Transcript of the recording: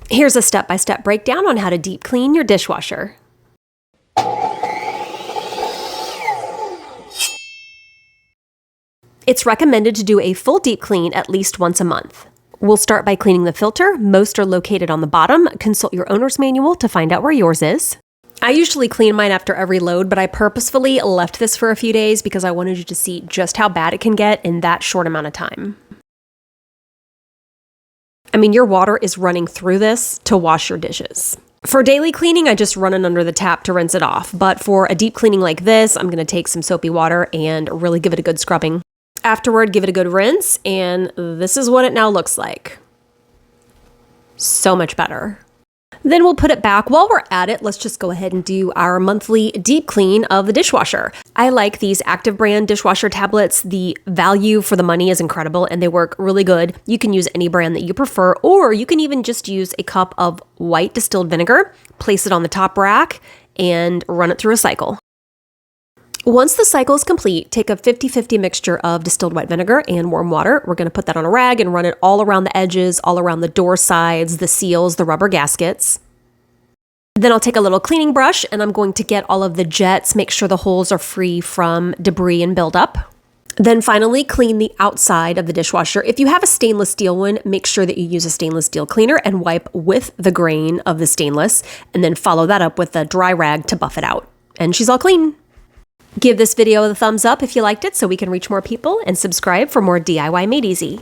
Here's a step-by-step breakdown on how to deep clean your dishwasher. It's recommended to do a full deep clean at least once a month. We'll start by cleaning the filter. Most are located on the bottom. Consult your owner's manual to find out where yours is. I usually clean mine after every load, but I purposefully left this for a few days because I wanted you to see just how bad it can get in that short amount of time. I mean, your water is running through this to wash your dishes. For daily cleaning, I just run it under the tap to rinse it off. But for a deep cleaning like this, I'm going to take some soapy water and really give it a good scrubbing. Afterward, give it a good rinse, and this is what it now looks like. So much better. Then we'll put it back. While we're at it, let's just go ahead and do our monthly deep clean of the dishwasher. I like these Active brand dishwasher tablets. The value for the money is incredible and they work really good. You can use any brand that you prefer, or you can even just use a cup of white distilled vinegar, place it on the top rack, and run it through a cycle. Once the cycle is complete, take a 50-50 mixture of distilled white vinegar and warm water. We're going to put that on a rag and run it all around the edges, all around the door sides, the seals, the rubber gaskets. Then I'll take a little cleaning brush and I'm going to get all of the jets, make sure the holes are free from debris and buildup. Then finally, clean the outside of the dishwasher. If you have a stainless steel one, make sure that you use a stainless steel cleaner and wipe with the grain of the stainless, and then follow that up with a dry rag to buff it out. And she's all clean. Give this video a thumbs up if you liked it so we can reach more people, and subscribe for more DIY made easy.